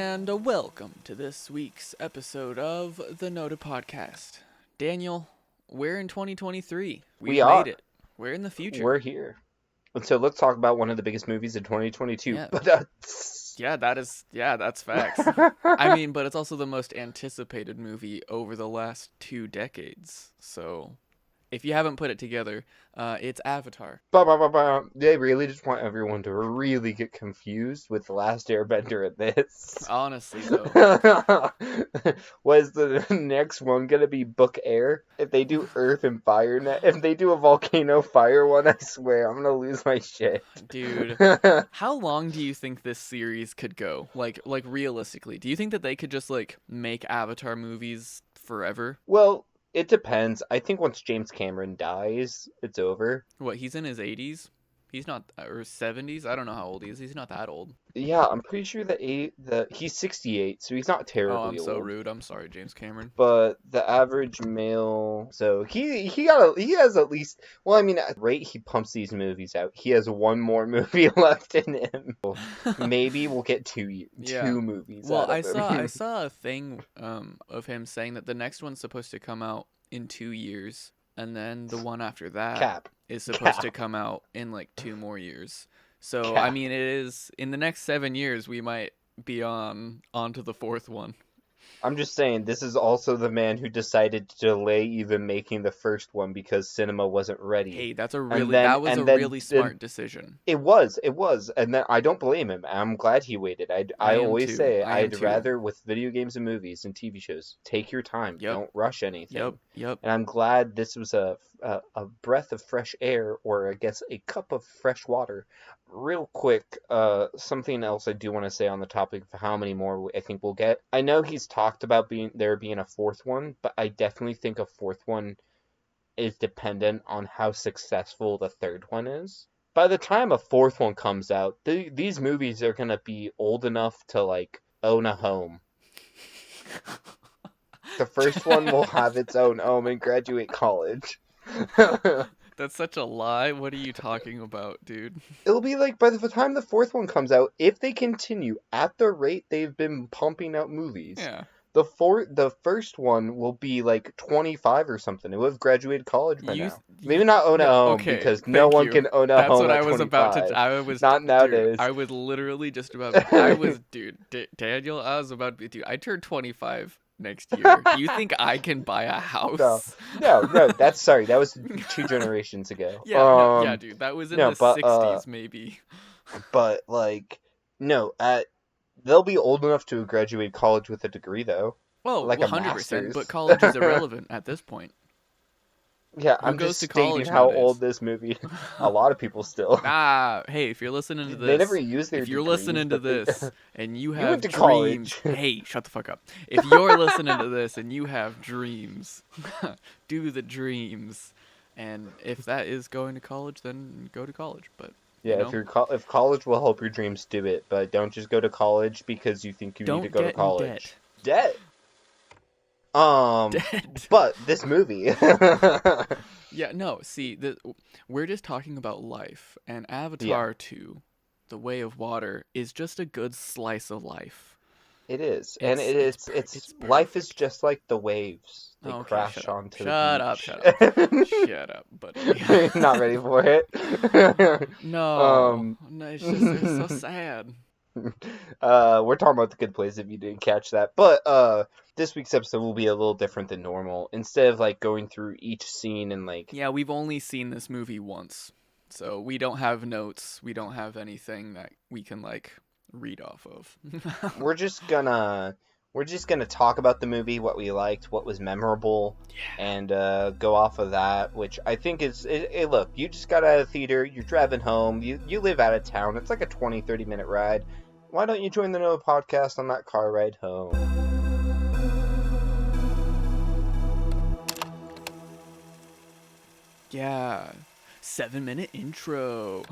And welcome to this week's episode of the Noted Podcast. Daniel, we're in 2023. We are. Made it. We're in the future. We're here. And so let's talk about one of the biggest movies in 2022. Yeah. But that's facts. I mean, but it's also the most anticipated movie over the last 2 decades. So, if you haven't put it together, it's Avatar. They really just want everyone to really get confused with The Last Airbender and this. Honestly, though. Was the next one going to be Book Air? If they do Earth and Fire, if they do a Volcano Fire one, I swear, I'm going to lose my shit. Dude, how long do you think this series could go? Like realistically, do you think that they could just, make Avatar movies forever? Well, it depends. I think once James Cameron dies, it's over. What, he's in his 80s? He's not, or 70s? I don't know how old he is. He's not that old. Yeah, I'm pretty sure he's 68, so he's not terribly old. Oh, I'm so rude. I'm sorry, James Cameron. But the average male, so he has at least, well, I mean, at the rate he pumps these movies out, he has one more movie left in him. Maybe we'll get two movies. Well, out of him. I saw a thing of him saying that the next one's supposed to come out in 2 years, and then the one after that is supposed to come out in 2 more years. So I mean, it is in the next 7 years we might be on to the 4th one. I'm just saying, this is also the man who decided to delay even making the first one because cinema wasn't ready. Hey, that was a really smart decision. It was, and then I don't blame him. I'm glad he waited. I always say I'd rather, with video games and movies and TV shows, take your time. Yep. Don't rush anything. Yep. And I'm glad this was a breath of fresh air, or I guess a cup of fresh water. Real quick, something else I do want to say on the topic of how many more I think we'll get. I know he's talked about there being a 4th one, but I definitely think a 4th one is dependent on how successful the 3rd one is. By the time a 4th one comes out, these movies are going to be old enough to, own a home. The first one will have its own home and graduate college. That's such a lie. What are you talking about, dude? It'll be by the time the 4th one comes out, if they continue at the rate they've been pumping out movies, the first one will be 25 or something. It will have graduated college by now. Maybe not own a home, because no one can own a home. That's what I was about to. Not nowadays. Dude, I was literally just about. Daniel. I was about to. Dude, I turned 25 next year. Do you think I can buy a house? No. That was 2 generations ago. Yeah, dude. That was in the 60s, maybe. But no, they'll be old enough to graduate college with a degree, though. Well, 100%. But college is irrelevant at this point. Yeah, I'm just stating how old this movie. A lot of people still. Hey, if you're listening to this, they never use their. If you're listening to this and you have went to dreams, college. Hey, shut the fuck up. If you're listening to this and you have dreams, do the dreams. And if that is going to college, then go to college. But yeah, if college will help your dreams, do it. But don't just go to college because you think you need to go to college. Debt. But this movie. Yeah, no, see, we're just talking about life, and Avatar 2, The Way of Water, is just a good slice of life. It is, and it's life is just like the waves. They crash onto the beach. Shut up, buddy. Not ready for it? No, it's so sad. We're talking about The Good Place if you didn't catch that. But this week's episode will be a little different than normal. Instead of going through each scene and Yeah, we've only seen this movie once. So we don't have notes. We don't have anything that we can read off of. We're just gonna talk about the movie, what we liked, what was memorable, and go off of that, which I think is look, you just got out of the theater, you're driving home, you live out of town, it's like a 20-30 minute ride. Why don't you join the Noah podcast on that car ride home? Yeah. 7-minute intro.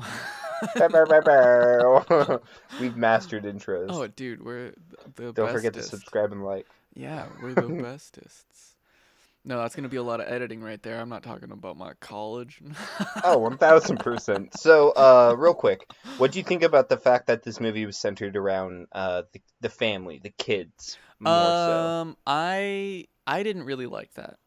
We've mastered intros. Oh, dude, we're the Don't forget to subscribe and like. Yeah, we're the bestists. No, that's gonna be a lot of editing right there. I'm not talking about my college. Oh, 1000%. So, real quick, what do you think about the fact that this movie was centered around the family, the kids, more so? I didn't really like that,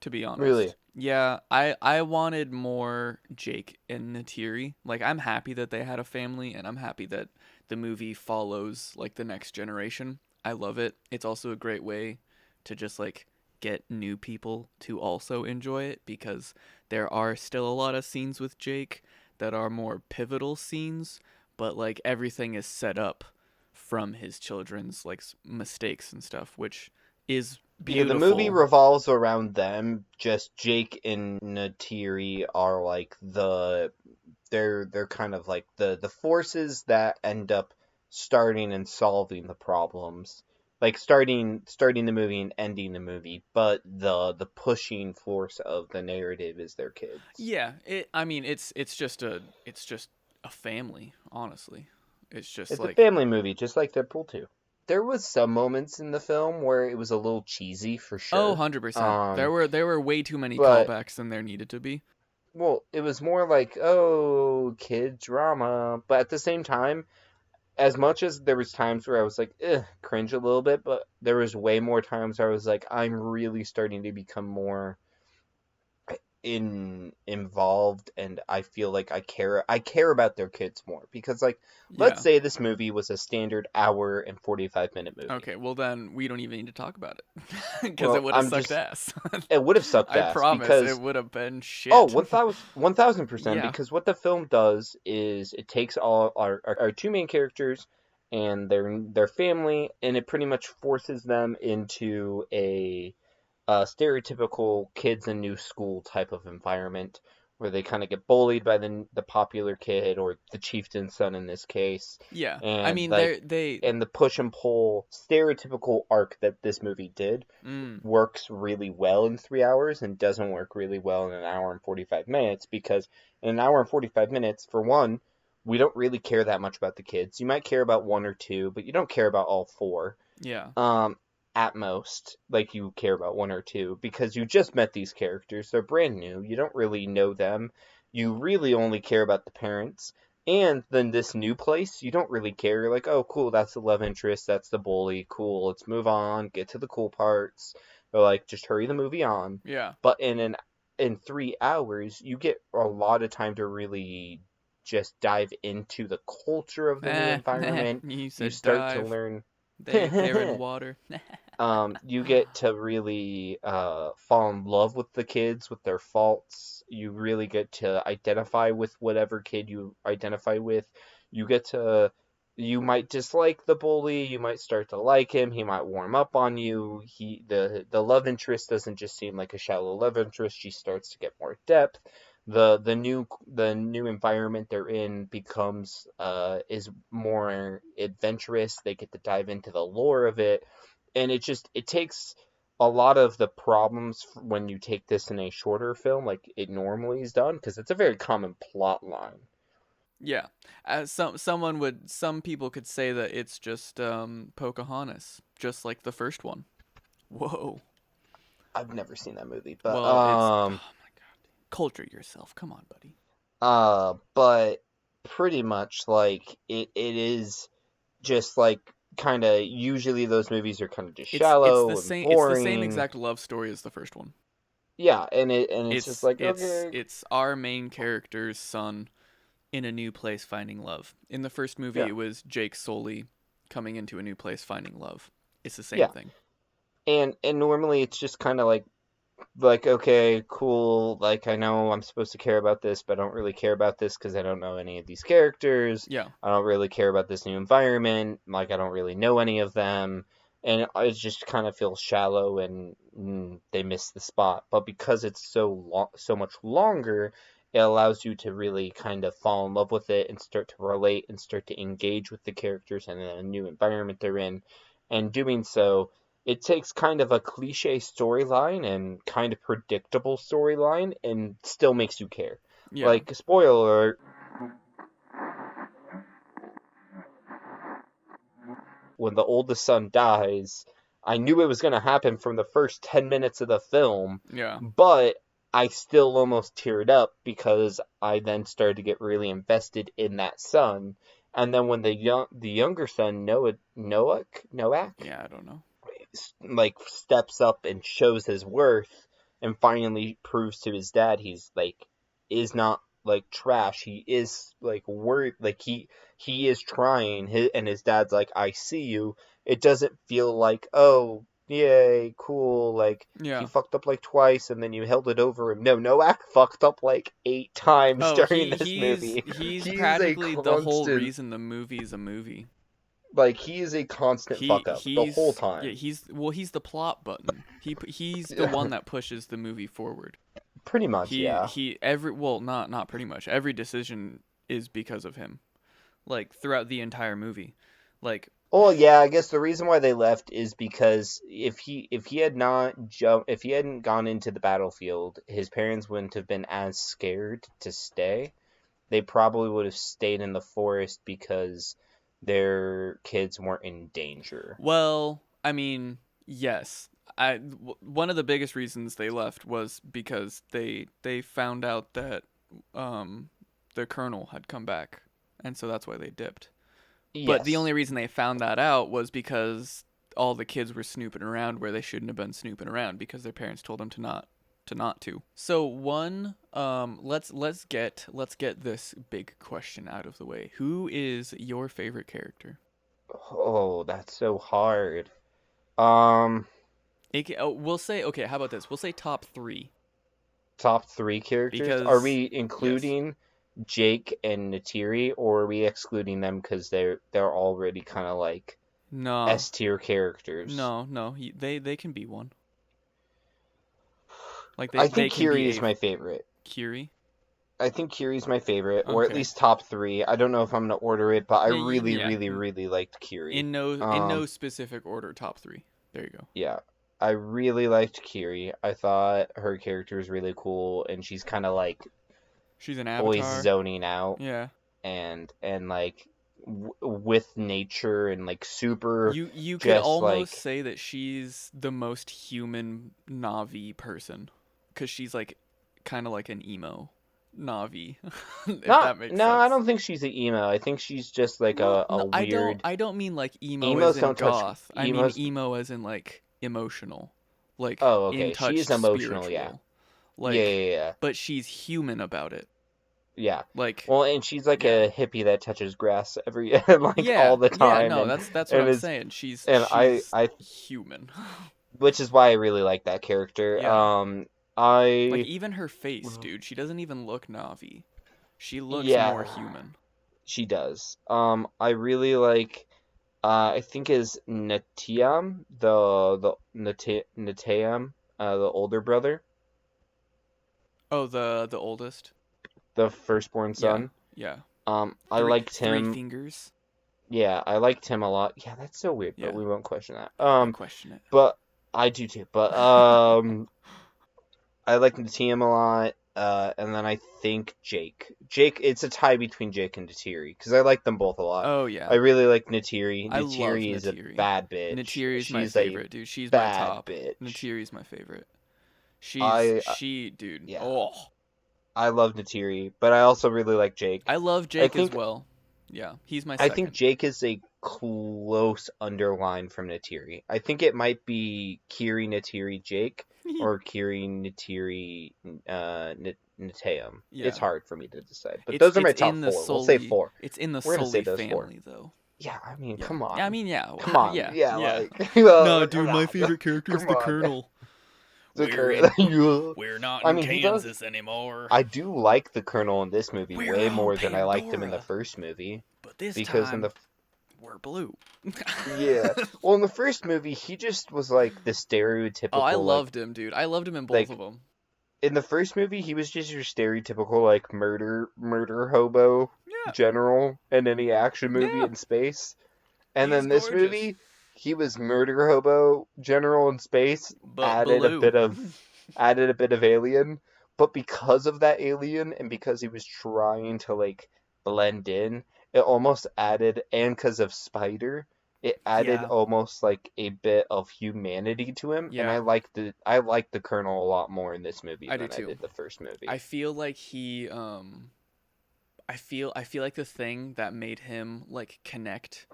to be Really? honest. Yeah, I wanted more Jake and Natiri. Like, I'm happy that they had a family, and I'm happy that the movie follows like the next generation. I love it. It's also a great way to just like get new people to also enjoy it, because there are still a lot of scenes with Jake that are more pivotal scenes, but like everything is set up from his children's like mistakes and stuff, which is Yeah, the movie beautiful. revolves around them. Just Jake and Natiri are like they're kind of like the forces that end up starting and solving the problems. Like starting the movie and ending the movie, but the pushing force of the narrative is their kids. Yeah, I mean it's just a family, honestly. It's just It's a like, family movie, just like Deadpool 2. There was some moments in the film where it was a little cheesy for oh, sure. 100%. There were way too many But callbacks than there needed to be. well, it was more like, oh, kid drama. But at the same time, as much as there was times where I was like, cringe a little bit, but there was way more times where I was like, I'm really starting to become more involved, and I feel like I care about their kids more because, like, let's Yeah. say this movie was a standard hour and 45-minute movie. Okay, well then we don't even need to talk about it. Because it Well, would have I'm sucked just ass. it would have sucked I ass promise it because would have been oh, shit. 1000%, Yeah. because what the film does is it takes all our two main characters and their family, and it pretty much forces them into a stereotypical kids in new school type of environment where they kind of get bullied by the popular kid or the chieftain's son in this case, Yeah. I and mean like they and the push and pull stereotypical arc that this movie did mm, works really well in 3 hours and doesn't work really well in an hour and 45 minutes, because in an hour and 45 minutes, for one, we don't really care that much about the kids. You might care about one or two, but you don't care about all four. yeah. um at most, like, you care about one or two because you just met these characters. They're brand new, you don't really know them, you really only care about the parents. And then this new place, you don't really care. You're like, oh cool, that's the love interest, that's the bully, cool, let's move on, get to the cool parts, or like just hurry the movie on. Yeah. But in 3 hours you get a lot of time to really just dive into the culture of the new environment. You You said start to dive. learn. They're in water. You get to really fall in love with the kids, with their faults. You really get to identify with whatever kid you identify with. You get to, you might dislike the bully, you might start to like him, he might warm up on you. The love interest doesn't just seem like a shallow love interest, she starts to get more depth. The new environment they're in becomes is more adventurous. They get to dive into the lore of it, and it takes a lot of the problems when you take this in a shorter film like it normally is done, because it's a very common plot line. Yeah. As some people could say that it's just Pocahontas, just like the first one. Whoa. I've never seen that movie, but Well, it's oh my god. Culture yourself. Come on, buddy. but pretty much like it is just like kind of, usually those movies are kind of just It's the shallow and same boring. exact love story as the first one. Yeah, and it's just It's like, it's okay, it's our main character's son in a new place finding love. In the first movie yeah, it was Jake Sully coming into a new place finding love. It's the same yeah. thing. And normally it's just kind of like, okay, cool, like, I know I'm supposed to care about this, but I don't really care about this because I don't know any of these characters. Yeah. I don't really care about this new environment, like, I don't really know any of them, and it just kind of feels shallow, and they miss the spot. But because it's so much longer, it allows you to really kind of fall in love with it and start to relate and start to engage with the characters and the new environment they're in. And doing so, it takes kind of a cliche storyline and kind of predictable storyline and still makes you care. Yeah. Like, spoiler alert, when the oldest son dies, I knew it was going to happen from the first 10 minutes of the film. Yeah. But I still almost teared up because I then started to get really invested in that son. And then when the younger son, Noah, Noak? Yeah, I don't know. Like, steps up and shows his worth and finally proves to his dad he's, like, is not, like, trash. He is, like, worth, like, he is trying. And his dad's like, I see you. It doesn't feel like, oh, yay, cool, like, Yeah. he fucked up, like, twice, and then you held it over him. No, Noak fucked up, like, 8 times during this movie. He's practically the whole reason the movie's a movie. Like, he is a constant fuck up the whole time. Yeah, he's the plot button. He's the one that pushes the movie forward. Pretty much, yeah. Not pretty much. Every decision is because of him. Like, throughout the entire movie. Like, well, yeah, I guess the reason why they left is because if he hadn't gone into the battlefield, his parents wouldn't have been as scared to stay. They probably would have stayed in the forest because their kids weren't in danger. Well, I mean, yes. One of the biggest reasons they left was because they found out that their colonel had come back, and so that's why they dipped. Yes. But the only reason they found that out was because all the kids were snooping around where they shouldn't have been snooping around because their parents told them to not. So let's get this big question out of the way. Who is your favorite character? Oh, that's so hard. We'll say, okay, how about this? We'll say top 3. Top 3 characters? Because, are we including Jake and Neytiri, or are we excluding them because they're already kind of like S tier characters? No, they can be one. Like I think Kiri is my favorite. Kiri? I think Kiri's my favorite, or at least top 3. I don't know if I'm gonna order it, but I really liked Kiri. In no specific order, top 3. There you go. Yeah, I really liked Kiri. I thought her character was really cool, and she's kind of like she's an avatar, always zoning out. Yeah, and like with nature and like super. You could almost say that she's the most human Na'vi person. Because she's like, kind of like an emo Na'vi. That makes sense. I don't think she's an emo. I think she's just like a weird. I don't mean like emo as in goth. I mean emo as in like emotional. Like, oh, okay. She's emotional, spiritual. Yeah. Like, yeah. But she's human about it. Yeah. Like, well, and she's like a hippie that touches grass all the time. Yeah, no, that's what I'm saying. She's human. Which is why I really like that character. Yeah. Like, even her face, dude. She doesn't even look Na'vi. She looks more human. She does. I really like. I think is Neteyam, the older brother. Oh, the oldest. The firstborn son. Yeah. I liked him. 3 fingers. Yeah, I liked him a lot. Yeah, that's so weird, but we won't question that. Question it. But I do too. But I like Neteyam a lot, and then I think Jake. It's a tie between Jake and Neytiri, because I like them both a lot. Oh, yeah. I really like Neytiri. I love Neytiri is a bad bitch. Neytiri's my favorite, dude. She's my top. Bitch. Neytiri's my favorite. Dude. Yeah. Oh. I love Neytiri, but I also really like Jake. I love Jake as well. Yeah, he's my second. I think Jake is a close underline from Neytiri. I think it might be Kiri, Neytiri, Jake, or Kiri, Neytiri, Neteyam. Yeah. It's hard for me to decide, but those are my top 4. We'll say 4. It's in the Sully family, though. Yeah, I mean, come on. I mean, yeah. Come on. Yeah. Like, no, dude, my favorite character is the Colonel. We're not in Kansas anymore. I do like the Colonel in this movie way more than I liked him in the first movie. But this time, we're blue. Yeah. Well, in the first movie, he just was like the stereotypical. Oh, I loved him, dude. I loved him in both of them. In the first movie, he was just your stereotypical like murder hobo general in any action movie in space. And then this movie, he was murder hobo general in space, added a bit of alien, but because of that alien and because he was trying to like blend in, it almost added, and because of Spider, it added Yeah. almost like a bit of humanity to him, and Yeah. I liked the Colonel a lot more in this movie I do than I too. did the first movie. I feel like he I feel like the thing that made him like connect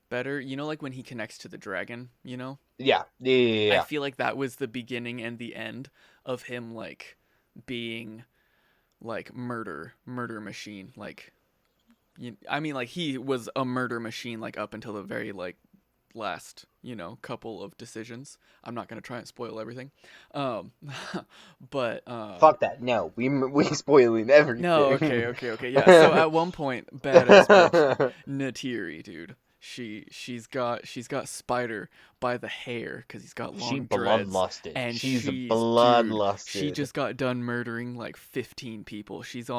better, like when he connects to the dragon. Yeah, yeah, yeah, I yeah. feel like that was the beginning and the end of him like being like murder machine. Like I mean like he was a murder machine like up until the very like last, couple of decisions. I'm not going to try and spoil everything. Um but Fuck that. No, we spoiling no, everything. okay. Yeah. So at one point, badass bitch Natiri, dude. She's got Spider by the hair because he's got She long dreads, bloodlusted. and She's dude, she bloodlusted. just got done murdering like 15 people. She's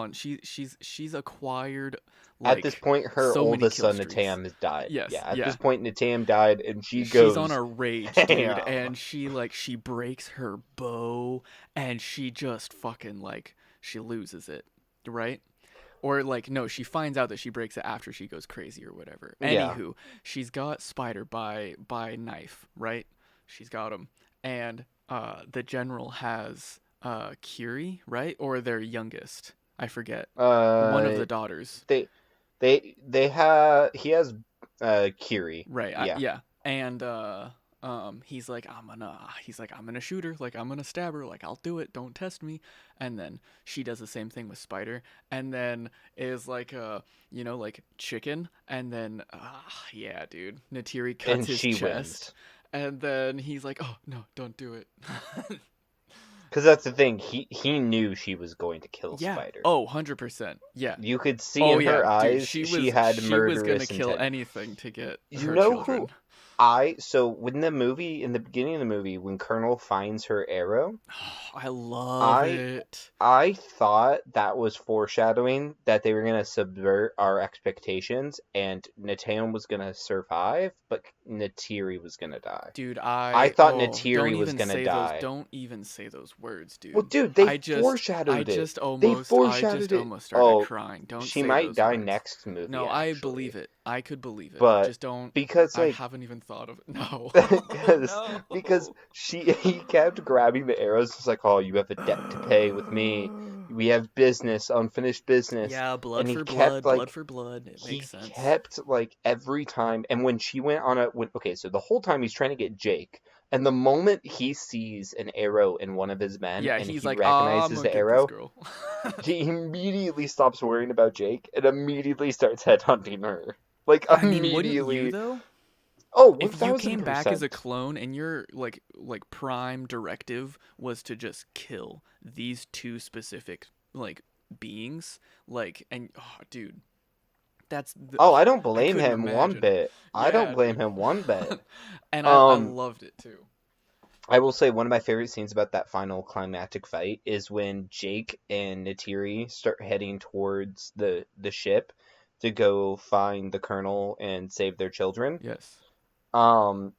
acquired At this like point, her so many oldest kill son, streaks. Natam, has died. Yes, Yeah, at yeah. this point, Natam died, and she She's on goes, a rage, dude, damn. and she breaks her bow, and she just fucking like she loses it, right? Or like no, she finds out that she breaks it after she goes crazy or whatever. Yeah. Anywho, she's got Spider by knife, right? She's got him, and the general has Kiri, right? Or their youngest, I forget, one of Uh, the daughters. they have, he has, Kiri. Right. Yeah. Yeah. And he's like I'm gonna shoot her, like I'm gonna stab her, like I'll do it, don't test me. And then she does the same thing with Spider, and then is like like chicken, and then yeah, dude, Natiri cuts And his she chest, wins. and then he's like, oh no, don't do it. Because that's the thing, he knew she was going to kill Yeah. Spider. Oh, 100%. Yeah. You could see Oh in her yeah, dude. eyes She she was had she was gonna murderous kill intent. anything to get You her know children. who so when in the beginning of the movie, when Colonel finds her arrow, I love I it. I thought that was foreshadowing that they were gonna subvert our expectations and Natam was gonna survive, but Natiri was gonna die. Dude, I thought Natiri was gonna die. don't even say those words, Well, dude. dude, they I foreshadowed it. just They almost I foreshadowed just it. almost started Oh, crying. Don't she say might those die words. next movie, No, I believe actually. it. I could believe it. But Just don't. because I like haven't even thought of it. No. because No. he kept grabbing the arrows. It's like, oh, you have a debt to pay with me. We have business, unfinished business, Yeah, blood and for blood, blood for blood. It makes sense. every time. And when she went on okay, so the whole time he's trying to get Jake, and the moment he sees an arrow in one of his men, Yeah, and he's he like, ah, I'm recognizes gonna the get this arrow, girl. he immediately stops worrying about Jake and immediately starts headhunting her. Like I mean, wouldn't you immediately. though? Oh, one If you thousand came back as a percent. clone and your like prime directive was to just kill these two specific like beings, like, and oh dude, Oh, I don't I blame couldn't him one imagine. bit. I don't Yeah, blame dude. him one bit. And I Um, loved it too. I will say one of my favorite scenes about that final climactic fight is when Jake and Natiri start heading towards the ship to go find the Colonel and save their children. Yes. And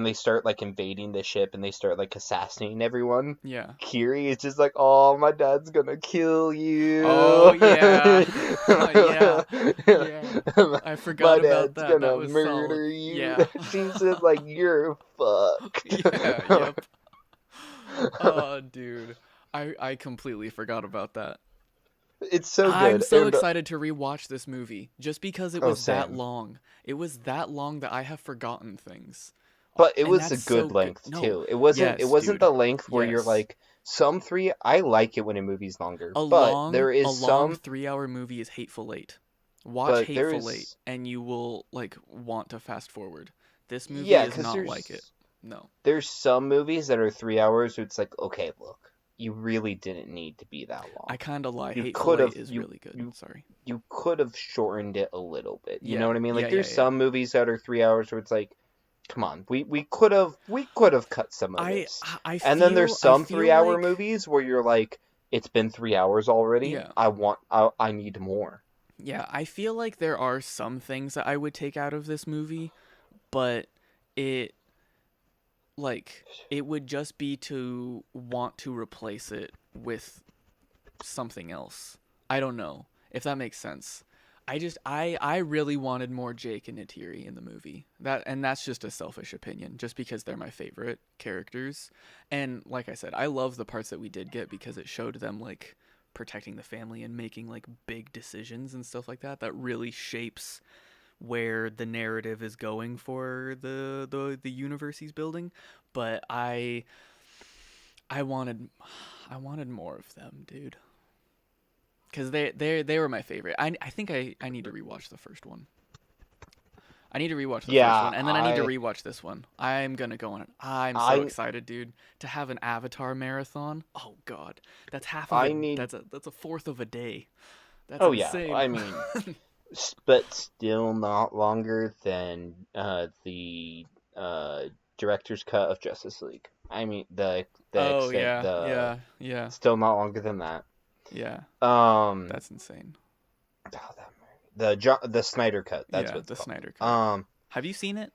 they start like invading the ship and they start like assassinating everyone. Yeah. Kiri is just like, "Oh, my dad's gonna kill you." Oh yeah. Yeah. Yeah. I My forgot about dad's that. That gonna was solid. murder you. Yeah. She said like, "You're fucked." Yeah, yep. Oh, dude. I completely forgot about that. It's so I'm good. so And excited to rewatch this movie just because it oh, was that same. long. It was that long that I have forgotten things. But it And was a that's so good good. length No. too. It Yes, wasn't dude. the length where you're Yes. like some three. I like it when a movie's longer, but there A is long some. 3-hour movie is Hateful Eight. Watch But Hateful Eight there's and you will like want to fast forward. This movie yeah, is because not like it. No. there's some movies that are 3 hours where it's like, okay, look, you really didn't need to be that long. I kind of lie. You Hateful could Eight have is you really good. you Sorry. you could have shortened it a little bit. You know Yeah. what I mean? Yeah, Like yeah, there's yeah. some movies that are 3 hours where it's like, come on, we could have cut some of I this. I And then there's feel I some feel 3 hour like movies where you're like, it's been 3 hours already. yeah. I need more. Yeah, I feel like there are some things that I would take out of this movie, but it it would just be to want to replace it with something else. I don't know if that makes sense. I really wanted more Jake and Neytiri in the movie. That's just a selfish opinion, just because they're my favorite characters. And like I said, I love the parts that we did get because it showed them like protecting the family and making like big decisions and stuff like that. That really shapes where the narrative is going for the universe he's building. But I wanted more of them, dude. Because they were my favorite. I think I need to rewatch the first one. I need to rewatch the first one, and then I need to rewatch this one. I'm gonna go on it. I'm so excited, dude, to have an Avatar marathon. Oh God, that's half of it. That's a fourth of a day. That's insane. Yeah. I mean, but still not longer than the director's cut of Justice League. I mean yeah. Still not longer than that. Yeah. That's insane. The Snyder cut. That's what the Snyder cut. Have you seen it?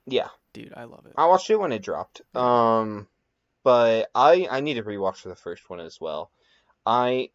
Yeah. Dude, I love it. I watched it when it dropped. But I need to rewatch the first one as well. I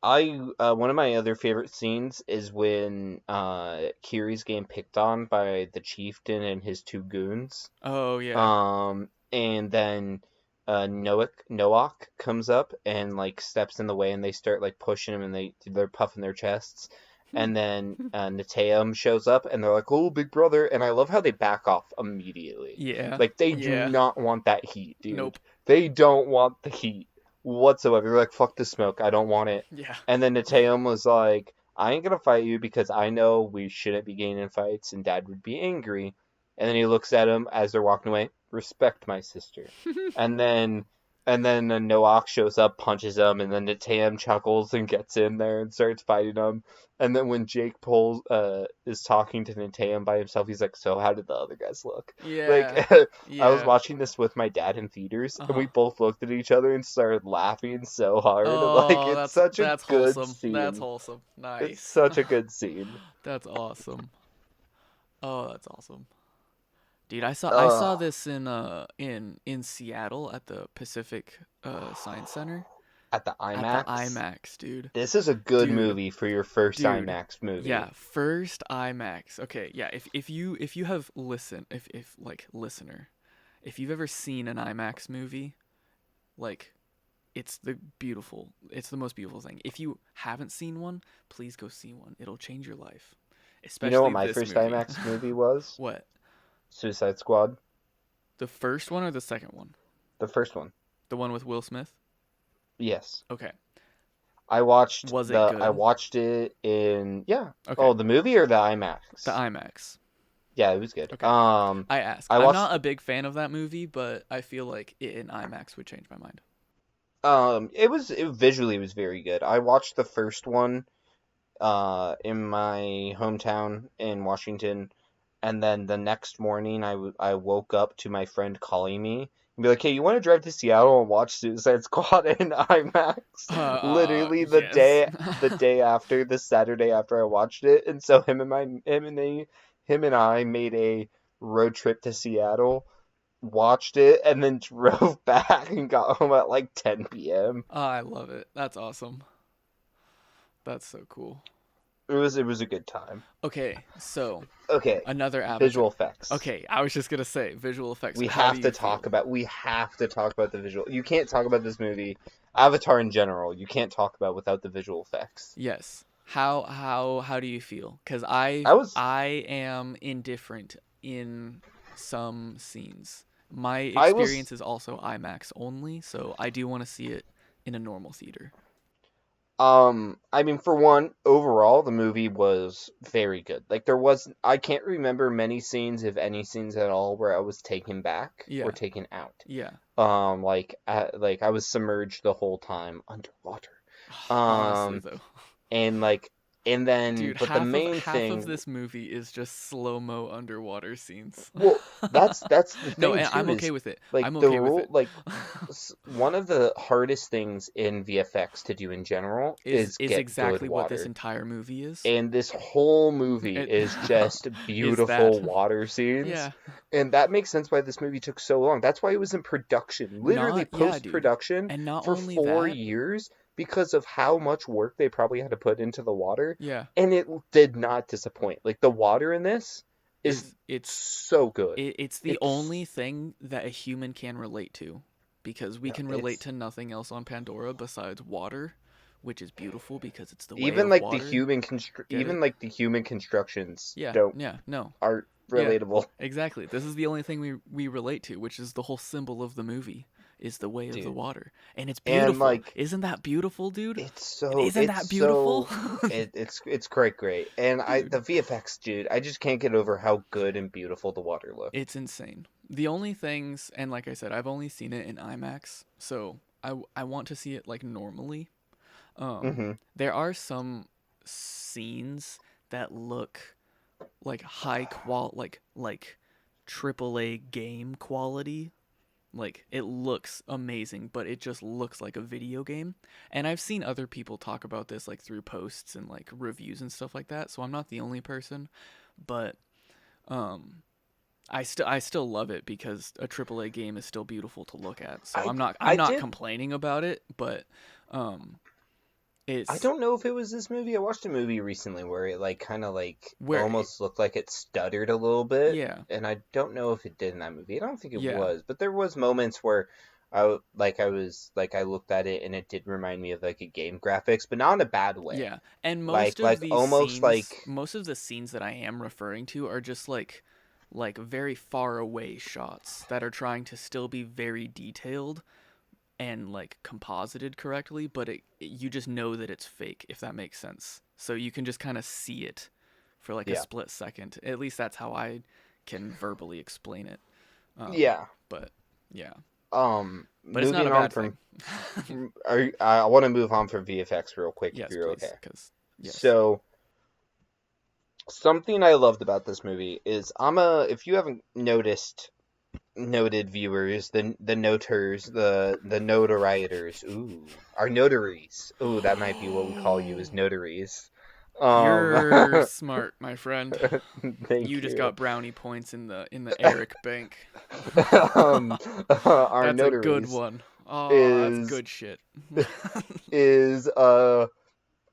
one of my other favorite scenes is when Kiri's getting picked on by the chieftain and his two goons. Oh yeah. And then Noak comes up and like steps in the way, and they start like pushing him, and they're puffing their chests. And then Neteyam shows up, and they're like, "Oh, big brother!" And I love how they back off immediately. Yeah. Like they do not want that heat, dude. Nope. They don't want the heat whatsoever. They're like, "Fuck the smoke, I don't want it." Yeah. And then Neteyam was like, "I ain't gonna fight you because I know we shouldn't be getting in fights, and Dad would be angry." And then he looks at him as they're walking away. Respect my sister. and then Noak shows up, punches him, and then Neteyam chuckles and gets in there and starts fighting him. And then when Jake is talking to Neteyam by himself, he's like, "So how did the other guys look?" Yeah. Like I was watching this with my dad in theaters, and we both looked at each other and started laughing so hard. Like it's such a good scene. That's wholesome. Nice. It's such a good scene. That's awesome. Oh, that's awesome. Dude, I saw this in Seattle at the Pacific Science Center. At the IMAX? At the IMAX, dude. This is a good movie for your first IMAX movie. Yeah, first IMAX. Okay, yeah. If you have listener, if you've ever seen an IMAX movie, like, it's the most beautiful thing. If you haven't seen one, please go see one. It'll change your life. Especially you know what my first IMAX movie was? What? Suicide Squad. The first one or the second one? The first one. The one with Will Smith? Yes. Okay. Was it good? I watched it in Okay. Oh, the movie or the IMAX? The IMAX. Yeah, it was good. Okay. I'm not a big fan of that movie, but I feel like it in IMAX would change my mind. It visually was very good. I watched the first one in my hometown in Washington. And then the next morning, I woke up to my friend calling me and be like, "Hey, you want to drive to Seattle and watch Suicide Squad in IMAX?" Literally the day after, the Saturday after I watched it. And so him and I made a road trip to Seattle, watched it, and then drove back and got home at like 10 p.m. Oh, I love it. That's awesome. That's so cool. It was a good time. Okay, so another Avatar. Visual effects. Okay, I was just gonna say visual effects. We have to talk about the visual. You can't talk about this movie, Avatar in general. You can't talk about without the visual effects. Yes. How do you feel? Because I am indifferent in some scenes. My experience is also IMAX only, so I do want to see it in a normal theater. I mean, for one, overall, the movie was very good. Like, I can't remember many scenes, if any scenes at all, where I was taken back or taken out. Yeah. Like I was submerged the whole time underwater. Honestly, though. And then, dude, but the main thing... half of this movie is just slow-mo underwater scenes. Well, that's the thing, no, and too, I'm okay with it. Like, I'm okay with it. Like, one of the hardest things in VFX to do in general is get exactly good water. What this entire movie is. And this whole movie is just beautiful water scenes. Yeah. And that makes sense why this movie took so long. That's why it was in production. Literally post-production and not for only 4 that, years. because of how much work they probably had to put into the water. Yeah. And it did not disappoint. Like, the water in this is it's so good. It's the only thing that a human can relate to, because we can relate to nothing else on Pandora besides water, which is beautiful because it's the way even of like water. like the human constructions no aren't relatable. Yeah, exactly. This is the only thing we relate to, which is the whole symbol of the movie, is the way of the water, and it's beautiful. And, like, isn't that beautiful, dude? Isn't that beautiful? It's great. And the VFX, dude, I just can't get over how good and beautiful the water looks. It's insane. The only things, and like I said, I've only seen it in IMAX, so I want to see it like normally. There are some scenes that look like high quality, like AAA game quality. Like, it looks amazing, but it just looks like a video game. And I've seen other people talk about this, like, through posts and like reviews and stuff like that, so I'm not the only person. But I still love it because a AAA game is still beautiful to look at. So I'm not complaining about it, but I don't know if it was this movie. I watched a movie recently where it like kind of like almost looked like it stuttered a little bit. Yeah. And I don't know if it did in that movie. I don't think it was, but there was moments where I looked at it and it did remind me of like a game graphics, but not in a bad way. Yeah. And most of the scenes that I am referring to are just like very far away shots that are trying to still be very detailed and like composited correctly, but you just know that it's fake, if that makes sense. So you can just kind of see it for like a split second. At least that's how I can verbally explain it. But yeah. But it's not a bad thing. I want to move on from VFX real quick. Yes, if you're please, okay. Yes. So something I loved about this movie is if you haven't noticed, noted viewers, the noters, the notaritors, our notaries. That might be what we call you, as notaries. You're smart, my friend. Thank you just got brownie points in the Eric Bank. Our that's notaries a good one. That's good shit.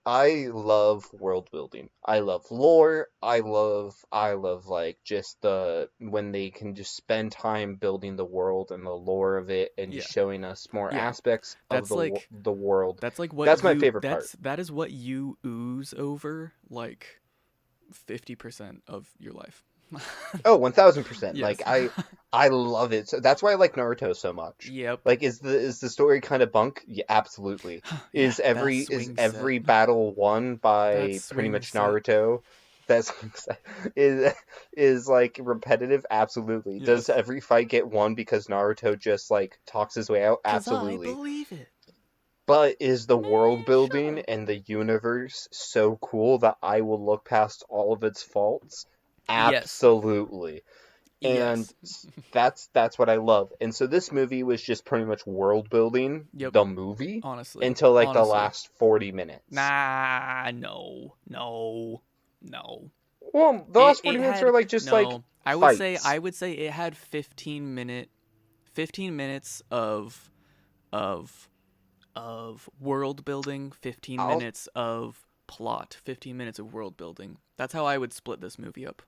I love world building. I love lore. I love like just when they can just spend time building the world and the lore of it and just showing us more aspects of the world. That's like what that's my favorite part. That is what you ooze over like 50% of your life. 1000%. Yes. Like I love it. So that's why I like Naruto so much. Yep. Like, is the story kind of bunk? Yeah, absolutely. Is every battle won by pretty much Naruto? That's is like repetitive? Absolutely. Yes. Does every fight get won because Naruto just like talks his way out? Absolutely. I believe it. But is the world building and the universe so cool that I will look past all of its faults? Absolutely. And that's what I love. And so this movie was just pretty much world building the movie, honestly, until like the last 40 minutes. Nah, no. Well, the last 40 minutes are like just like fights. I would say it had 15 minutes of world building, 15 minutes of plot, 15 minutes of world building. That's how I would split this movie up.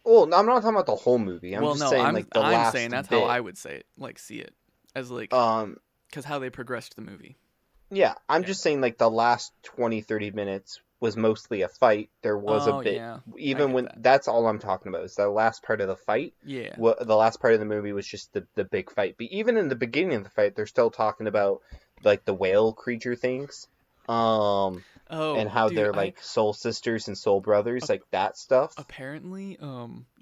Well, I'm not talking about the whole movie. I'm saying that's bit. How I would say it, like see it as like because how they progressed the movie. Yeah, I'm just saying like the last 20-30 minutes was mostly a fight. There was a bit even when that's all I'm talking about is the last part of the fight. Yeah. The last part of the movie was just the big fight. But even in the beginning of the fight, they're still talking about like the whale creature things. And how they're like soul sisters and soul brothers, like that stuff. Apparently,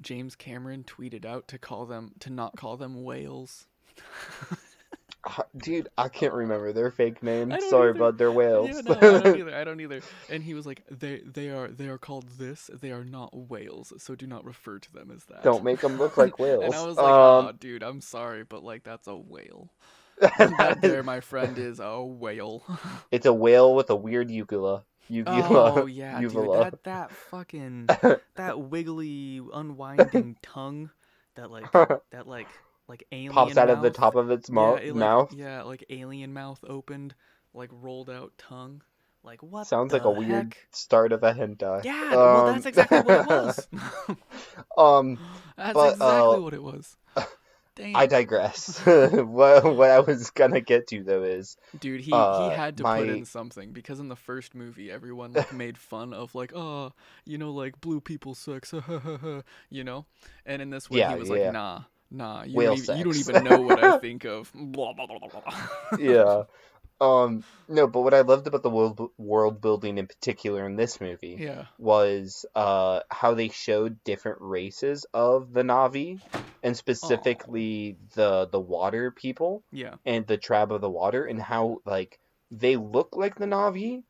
James Cameron tweeted out to not call them whales. Dude, I can't remember their fake names. Sorry, bud, they're whales. Yeah, no, I don't either. And he was like, they are called this. They are not whales, so do not refer to them as that. Don't make them look like whales. And I was like, oh, dude, I'm sorry, but like that's a whale. That there, my friend, is a whale. It's a whale with a weird uvula. Oh yeah, uvula. Dude, that fucking that wiggly, unwinding tongue that like alien pops out mouth. of the top of its mouth. Yeah, like alien mouth opened. like rolled out tongue. Like what Sounds like a the weird heck? start of a hentai. Yeah, well that's exactly what it was. Um, That's but exactly what it was. I Dang. digress. What I was gonna get to though is, Dude, he had to put my in something because in the first movie everyone like made fun of like, oh, you know, like blue people sex, you know, and in this one he was like, yeah, nah, whale you don't sex. even know what I think of. Blah blah blah blah blah. Yeah. No, but what I loved about the world building in particular in this movie Yeah. was how they showed different races of the Na'vi, and Oh. specifically the water people Yeah. and the tribe of the water, and how like they look like the Na'vi,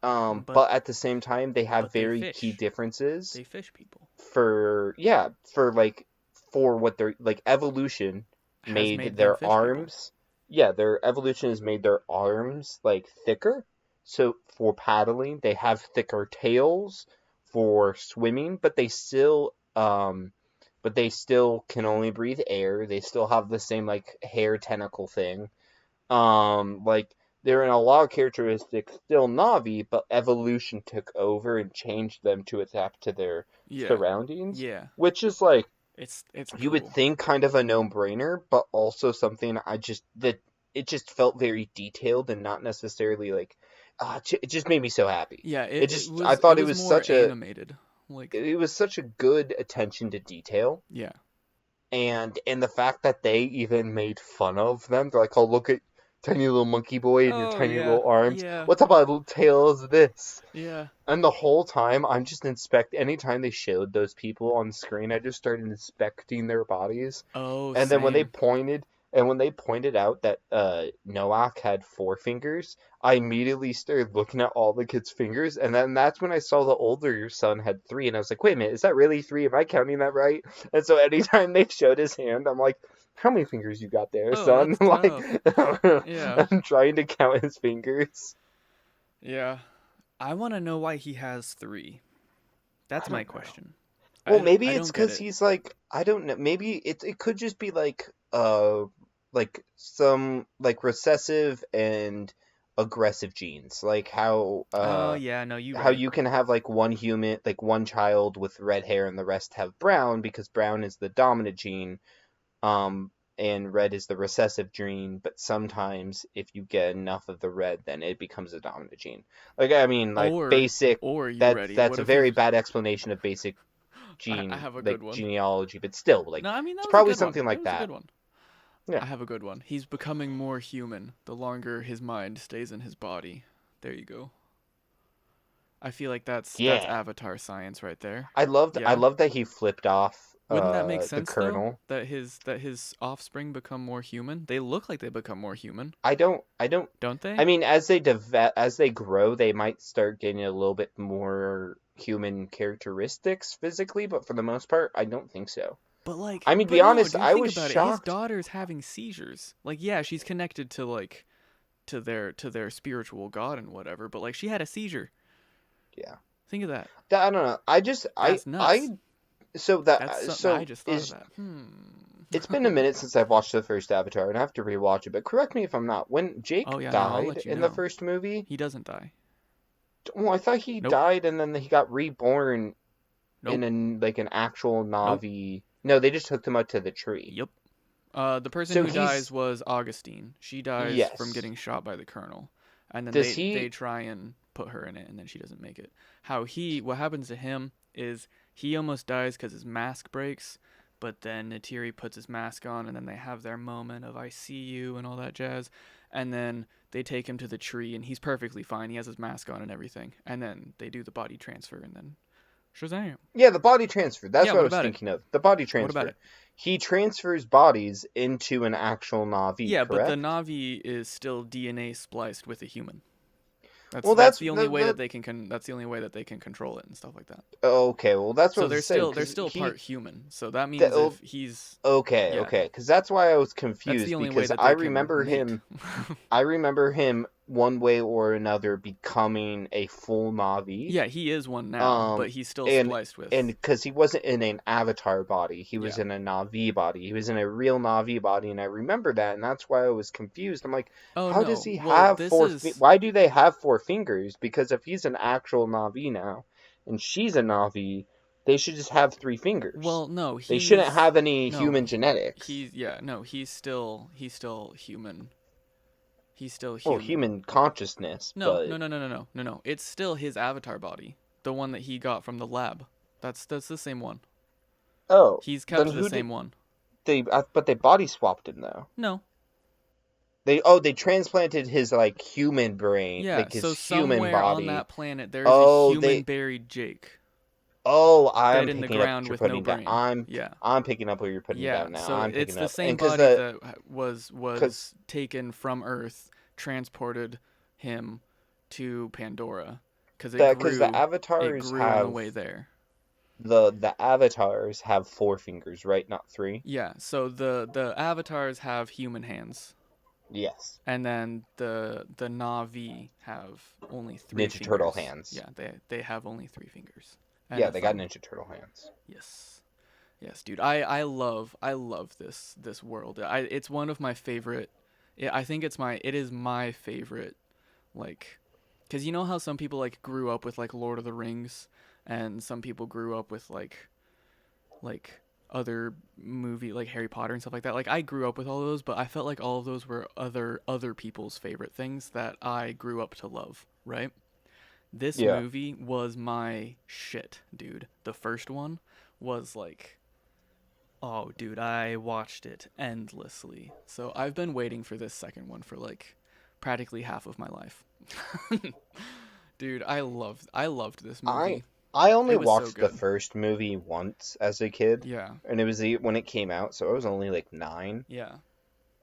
But but at the same time they have they very key fish. differences They fish people. for what their like evolution Has made made them their fish people. arms. Yeah, their evolution has made their arms like thicker. So for paddling, they have thicker tails for swimming, but they still can only breathe air. They still have the same like hair tentacle thing. Like they're in a lot of characteristics still Navi, but evolution took over and changed them to adapt to their Yeah. surroundings, Yeah. which is like It's you would cool. think kind of a no-brainer, but also something that it just felt very detailed and not necessarily like it just made me so happy. Yeah, I it thought was more animated. Like it was such a good attention to detail, yeah. and the fact that they even made fun of them. They're like, "Oh, look at tiny little monkey boy and your Oh tiny yeah. little arms. Yeah. What about a little tail is this?" Yeah. And the whole time, I'm just anytime they showed those people on screen, I just started inspecting their bodies. Oh, And then same. when they pointed out that Noak had 4 fingers, I immediately started looking at all the kids' fingers, and then that's when I saw the older son had 3, and I was like, wait a minute, is that really 3? Am I counting that right? And so anytime they showed his hand, I'm like, how many fingers you got there, Oh, son? that's Like, tough. Yeah. I'm trying to count his fingers. Yeah. I want to know why he has 3. That's I my don't know. question. Well, maybe I it's don't get because it. he's like, I don't know. Maybe it could just be like some like recessive and aggressive genes, like Oh, yeah, no, you how right. you can have like one child with red hair and the rest have brown because brown is the dominant gene, and red is the recessive gene. But sometimes if you get enough of the red, then it becomes a dominant gene. Like I mean, like Or basic. you ready? That's What a if he very bad explanation of basic I have a like good one. genealogy, but still, like No, I mean that it's was a probably good one. something That like was a good that. one. Yeah. I have a good one. He's becoming more human the longer his mind stays in his body. There you go. I feel like that's Yeah. Avatar science right there. I Yeah. loved that he flipped off Wouldn't that make the sense though? colonel. That his offspring become more human? They look like they become more human, I don't don't I they? mean as they grow, they might start getting a little bit more human characteristics physically, but for the most part, I don't think so. I mean, to be But no, honest, dude, I think was about it. His shocked. daughter's having seizures. Like, yeah, she's connected to like to their spiritual god and whatever, but like she had a seizure. Yeah. Think of that. I don't know. That's nuts. I so that That's something I so just thought of is that. it's been a minute since I've watched the first Avatar, and I have to rewatch it. But correct me if I'm not. When Jake Oh yeah, no, I'll died let you in the know. first movie, He doesn't die. well, I thought he Nope. died and then he got reborn in Nope. an actual Nope. Navi. No, they just hooked him up to the tree. Yep. The person So who dies he's was Augustine. She dies from yes. getting shot by the colonel, and then Does they he? try and put her in it, and then she doesn't make it. What happens to him is he almost dies because his mask breaks, but then Neytiri puts his mask on, and then they have their moment of "I see you" and all that jazz, and then they take him to the tree, and he's perfectly fine. He has his mask on and everything, and then they do the body transfer, and then Shazam! Yeah, the body transfer. That's Yeah, what I what was about it? thinking of. The body What about transfer. it? He transfers bodies into an actual Navi, Yeah, but the correct? Navi is still DNA spliced with a human. Well, That's the only way that that. they can that's the only way that they can control it and stuff like that. Okay, well, that's what I So was saying they're because still part human. So that that, means oh, if he's okay, yeah, because that's why I was that's the confused only way because that they can mate. I remember him one way or another becoming a full Na'vi. Yeah, he is one now, but he's still spliced with. And because he wasn't in an Avatar body, he was in a Na'vi body. He was in a real Na'vi body, and I remember that, and that's why I was confused. I'm like, how does he have four? Why do they have 4 fingers? Because if he's an actual Na'vi now, and she's a Na'vi, they should just have 3 fingers. Well, no, they shouldn't have any human genetics. He's still human. He's still human. Oh, human consciousness. No. It's still his avatar body, the one that he got from the lab. That's the same one. Oh, he's kept the same one. But they body swapped him though. No. They transplanted his like human brain, like his human body. Somewhere on that planet there's a human buried Jake. Oh, I'm in the picking ground up what with you're no putting brain. down. I'm picking up what you're putting down now. So I'm picking it's the up. same body that was taken from Earth, transported him to Pandora, because the avatars grew on the way there. The avatars have 4 fingers, right? Not 3. Yeah. So the avatars have human hands. Yes. And then the Na'vi have only 3 Ninja fingers. Turtle hands. Yeah, they have only 3 fingers. Yeah, they got Ninja Turtle hands. Yes, dude. I love this world. It's one of my favorite. I think it is my favorite, like, because you know how some people like grew up with like Lord of the Rings, and some people grew up with like other movie like Harry Potter and stuff like that. Like, I grew up with all those, but I felt like all of those were other people's favorite things that I grew up to love, right? This movie was my shit, dude. The first one was like, oh, dude, I watched it endlessly. So I've been waiting for this second one for like practically half of my life. Dude, I loved this movie. I only watched the first movie once as a kid. Yeah. And it was when it came out, so I was only like 9. Yeah.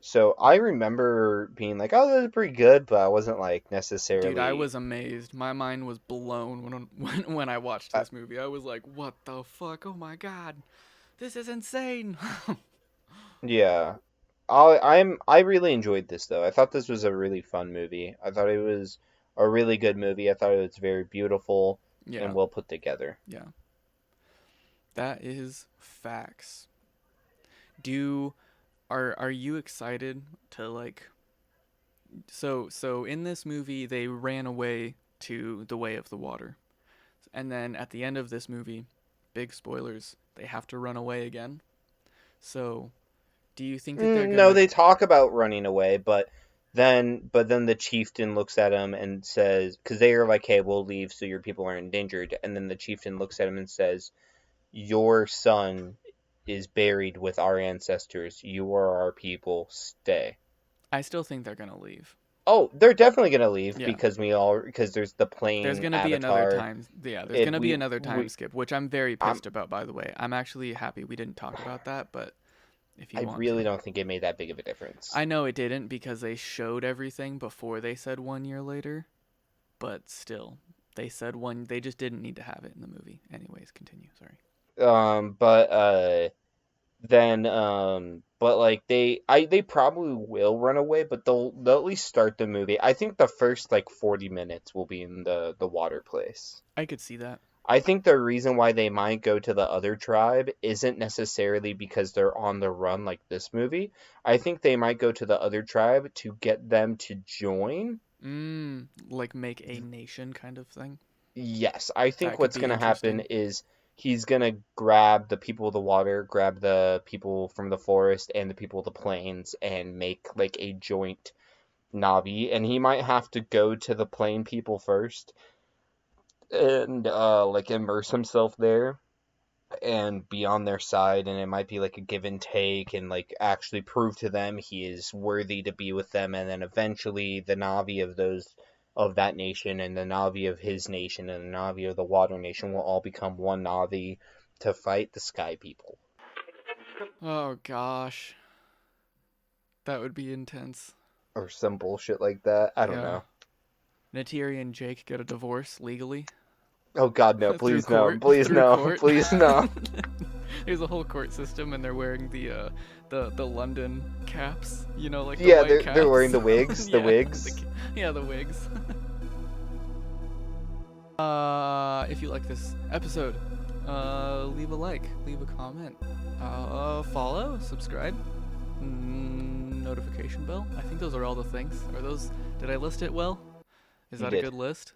So I remember being like, oh, that was pretty good, but I wasn't like necessarily... Dude, I was amazed. My mind was blown when I watched this movie. I was like, what the fuck? Oh my god. This is insane. Yeah. I really enjoyed this, though. I thought this was a really fun movie. I thought it was a really good movie. I thought it was very beautiful and well put together. Yeah. That is facts. Are you excited to like... So in this movie, they ran away to the Way of the Water. And then at the end of this movie, big spoilers, they have to run away again. So, do you think that they're gonna... No, they talk about running away, but then the chieftain looks at him and says... Because they are like, hey, we'll leave so your people aren't endangered. And then the chieftain looks at him and says, your son is buried with our ancestors. You are our people. Stay. I still think they're gonna leave. Oh, they're definitely gonna leave because there's the plane. There's gonna be another time. Yeah, there's gonna be another time skip, which I'm very pissed about. By the way, I'm actually happy we didn't talk about that. But if you, don't think it made that big of a difference. I know it didn't because they showed everything before they said 1 year later. But still, they said one. They just didn't need to have it in the movie. Anyways, continue. Sorry. But like they probably will run away, but they'll at least start the movie. I think the first like 40 minutes will be in the water place. I could see that. I think the reason why they might go to the other tribe isn't necessarily because they're on the run like this movie. I think they might go to the other tribe to get them to join. Like make a nation kind of thing? Yes, I think what's going to happen is he's going to grab the people of the water, grab the people from the forest and the people of the plains and make like a joint Na'vi. And he might have to go to the plain people first and like immerse himself there and be on their side. And it might be like a give and take and like actually prove to them he is worthy to be with them. And then eventually the Na'vi of that nation and the Na'vi of his nation and the Na'vi of the water nation will all become one Na'vi to fight the sky people. Oh gosh. That would be intense. Or some bullshit like that. I don't know. Neytiri and Jake get a divorce legally. Oh god, no, please no. Please no. Please no. There's a whole court system, and they're wearing the London caps. You know, like the Yeah, white caps. they're wearing the wigs. The wigs. The wigs. If you like this episode, leave a like, leave a comment, follow, subscribe, notification bell. I think those are all the things. Are those? Did I list it well? Is that a good list?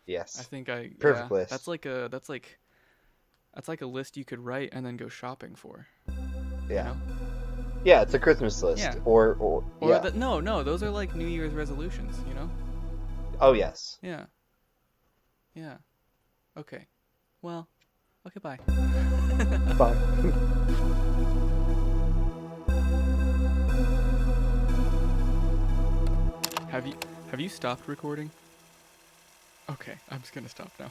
Yes. I think perfect list. That's like a list you could write and then go shopping for. Yeah. You know? Yeah, it's a Christmas list. Yeah. Or yeah. No, those are like New Year's resolutions, you know? Oh, yes. Yeah. Yeah. Okay. Well, okay, bye. Bye. Have you stopped recording? Okay, I'm just gonna stop now.